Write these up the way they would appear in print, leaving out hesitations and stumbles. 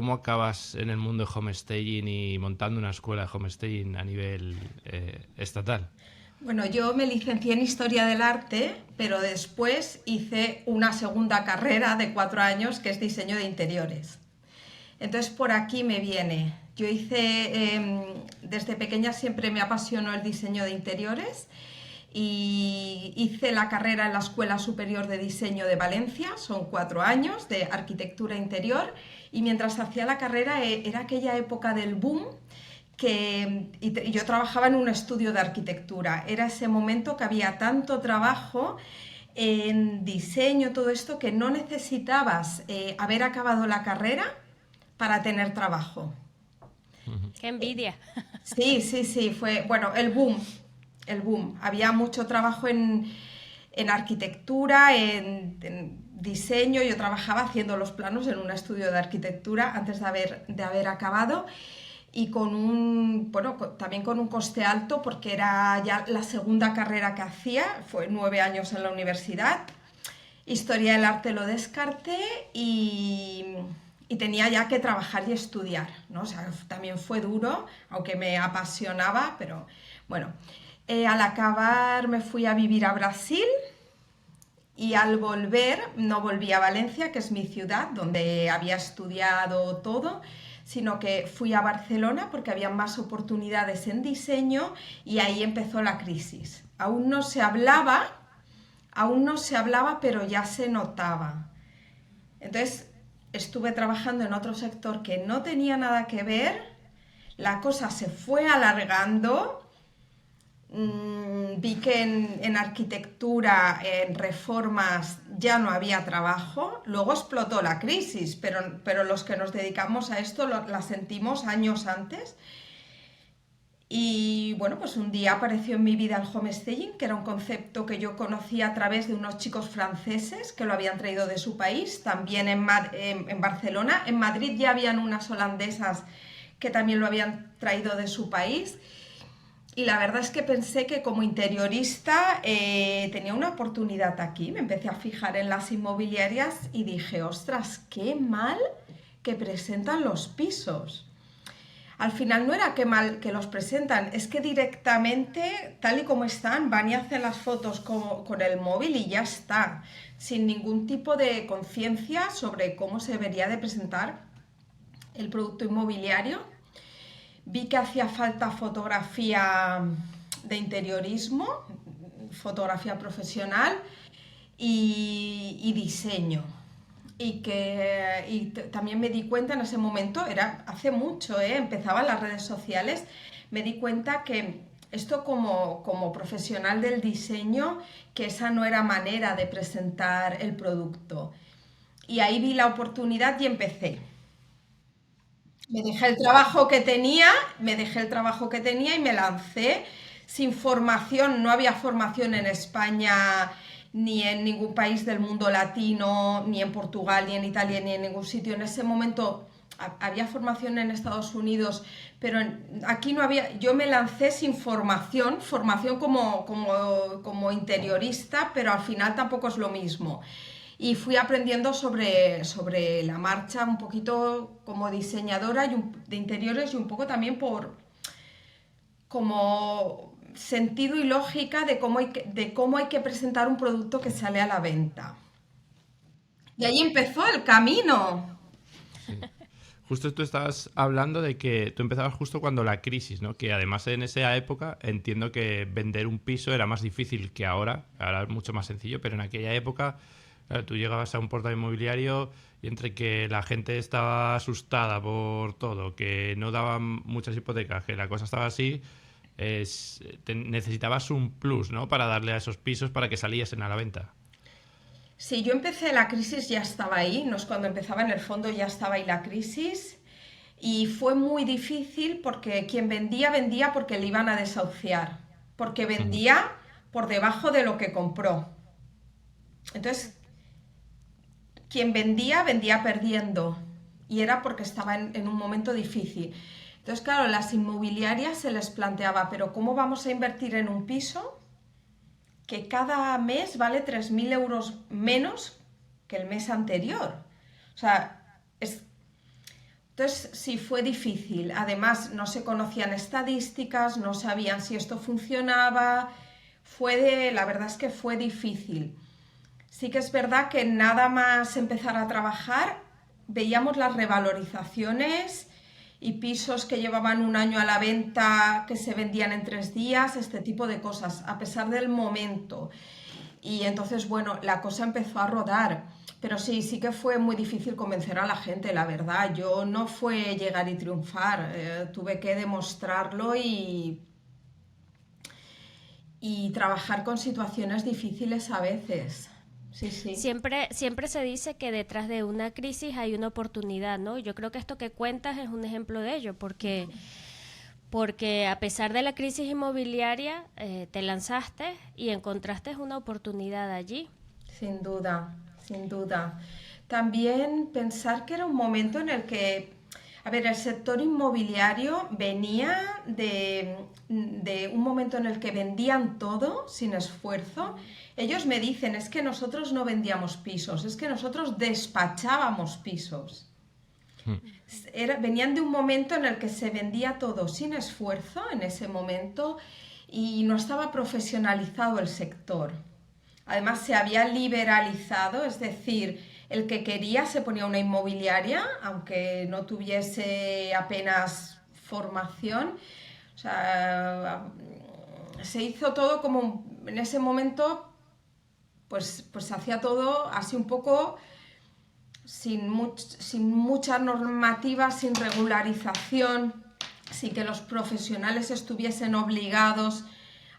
¿Cómo acabas en el mundo de homestaging y montando una escuela de homestaging a nivel estatal? Bueno, yo me licencié en Historia del Arte, pero después hice una segunda carrera de 4 años que es diseño de interiores. Entonces por aquí me viene. Yo desde pequeña siempre me apasionó el diseño de interiores y hice la carrera en la Escuela Superior de Diseño de Valencia, son 4 años de arquitectura interior y mientras hacía la carrera era aquella época del boom y yo trabajaba en un estudio de arquitectura. Era ese momento que había tanto trabajo en diseño, todo esto, que no necesitabas haber acabado la carrera para tener trabajo. ¡Qué envidia! Sí, sí, sí, fue, bueno, el boom. Había mucho trabajo en arquitectura, en diseño. Yo trabajaba haciendo los planos en un estudio de arquitectura antes de haber acabado y bueno, también con un coste alto porque era ya la segunda carrera que hacía, fue 9 años en la universidad. Historia del arte lo descarté y tenía ya que trabajar y estudiar, ¿no? O sea, también fue duro, aunque me apasionaba, pero bueno. Al acabar me fui a vivir a Brasil y al volver, no volví a Valencia, que es mi ciudad, donde había estudiado todo, sino que fui a Barcelona porque había más oportunidades en diseño y ahí empezó la crisis. Aún no se hablaba, pero ya se notaba. Entonces estuve trabajando en otro sector que no tenía nada que ver, la cosa se fue alargando. Vi que en arquitectura, en reformas, ya no había trabajo. Luego explotó la crisis, pero los que nos dedicamos a esto la sentimos años antes. Y bueno, pues un día apareció en mi vida el homestaging, que era un concepto que yo conocía a través de unos chicos franceses que lo habían traído de su país, también en Barcelona. En Madrid ya habían unas holandesas que también lo habían traído de su país. Y la verdad es que pensé que como interiorista tenía una oportunidad aquí. Me empecé a fijar en las inmobiliarias y dije, ostras, qué mal que presentan los pisos. Al final no era que mal que los presentan, es que directamente, tal y como están, van y hacen las fotos con el móvil y ya está, sin ningún tipo de conciencia sobre cómo se debería de presentar el producto inmobiliario. Vi que hacía falta fotografía de interiorismo, fotografía profesional y diseño. También me di cuenta en ese momento, era hace mucho, empezaban las redes sociales, me di cuenta que esto como profesional del diseño, que esa no era manera de presentar el producto. Y ahí vi la oportunidad y empecé. Me dejé el trabajo que tenía, me dejé el trabajo que tenía y me lancé sin formación. No había formación en España ni en ningún país del mundo latino, ni en Portugal, ni en Italia, ni en ningún sitio. En ese momento había formación en Estados Unidos, pero aquí no había. Yo me lancé sin formación como interiorista, pero al final tampoco es lo mismo y fui aprendiendo sobre la marcha un poquito como diseñadora de interiores y un poco también por como sentido y lógica de cómo hay que presentar un producto que sale a la venta. Y ahí empezó el camino. Sí. Justo tú estabas hablando de que tú empezabas justo cuando la crisis, ¿no? Que además en esa época entiendo que vender un piso era más difícil que ahora. Ahora es mucho más sencillo, pero en aquella época, claro, tú llegabas a un portal inmobiliario y entre que la gente estaba asustada por todo, que no daban muchas hipotecas, que la cosa estaba así, necesitabas un plus, ¿no? Para darle a esos pisos para que saliesen a la venta. Sí, yo empecé la crisis, ya estaba ahí, no es cuando empezaba en el fondo, ya estaba ahí la crisis. Y fue muy difícil porque quien vendía, vendía porque le iban a desahuciar, porque Ujú. vendía por debajo de lo que compró. Entonces, quien vendía, vendía perdiendo. Y era porque estaba en un momento difícil. Entonces, claro, las inmobiliarias se les planteaba, pero ¿cómo vamos a invertir en un piso que cada mes vale 3.000 euros menos que el mes anterior? O sea, es. Entonces, sí, fue difícil. Además, no se conocían estadísticas, no sabían si esto funcionaba. La verdad es que fue difícil. Sí que es verdad que nada más empezar a trabajar, veíamos las revalorizaciones y pisos que llevaban un año a la venta que se vendían en 3 días, este tipo de cosas, a pesar del momento. Y entonces, bueno, la cosa empezó a rodar. Pero sí, sí que fue muy difícil convencer a la gente, la verdad. Yo no fue llegar y triunfar, tuve que demostrarlo y trabajar con situaciones difíciles a veces. Sí, sí. Siempre se dice que detrás de una crisis hay una oportunidad, ¿no? Yo creo que esto que cuentas es un ejemplo de ello, porque a pesar de la crisis inmobiliaria, te lanzaste y encontraste una oportunidad allí. Sin duda, sin duda. También pensar que era un momento en el que, a ver, el sector inmobiliario venía de un momento en el que vendían todo sin esfuerzo. Ellos me dicen, es que nosotros no vendíamos pisos, es que nosotros despachábamos pisos. Venían de un momento en el que se vendía todo sin esfuerzo en ese momento y no estaba profesionalizado el sector. Además se había liberalizado, es decir, el que quería se ponía una inmobiliaria, aunque no tuviese apenas formación. O sea, se hizo todo como en ese momento, pues se hacía todo así un poco sin mucha normativa, sin regularización, sin que los profesionales estuviesen obligados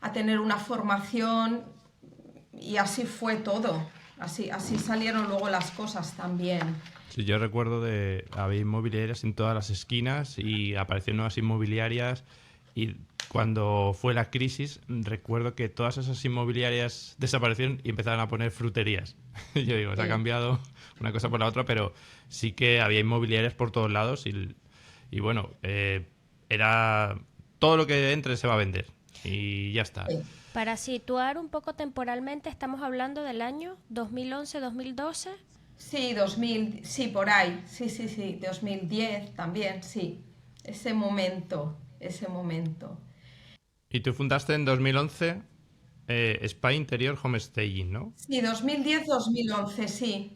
a tener una formación, y así fue todo. Así salieron luego las cosas también. Sí, yo recuerdo había inmobiliarias en todas las esquinas y aparecieron nuevas inmobiliarias, y cuando fue la crisis recuerdo que todas esas inmobiliarias desaparecieron y empezaron a poner fruterías. Yo digo, se ha cambiado una cosa por la otra, pero sí que había inmobiliarias por todos lados y bueno, era todo lo que entre se va a vender y ya está. Sí. Para situar un poco temporalmente, estamos hablando del año 2011-2012. Sí, 2000, sí, por ahí. Sí, 2010 también, sí. Ese momento. Y tú fundaste en 2011 Spa Interior Homestaging, ¿no? Sí, 2010-2011, sí.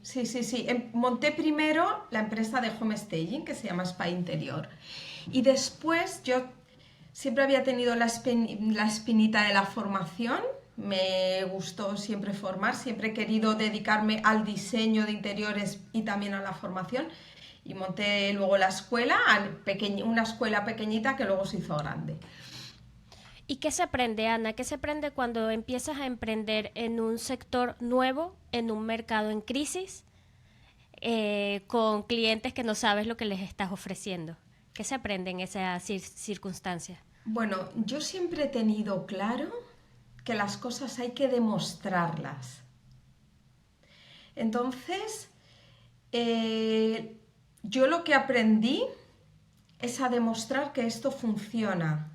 Monté primero la empresa de homestaging, que se llama Spa Interior. Y después yo siempre había tenido la espinita de la formación. Me gustó siempre formar, siempre he querido dedicarme al diseño de interiores y también a la formación. Y monté luego la escuela, una escuela pequeñita que luego se hizo grande. ¿Y qué se aprende, Ana? ¿Qué se aprende cuando empiezas a emprender en un sector nuevo, en un mercado en crisis, con clientes que no sabes lo que les estás ofreciendo? ¿Qué se aprende en esa circunstancia? Bueno, yo siempre he tenido claro que las cosas hay que demostrarlas. Entonces, yo lo que aprendí es a demostrar que esto funciona.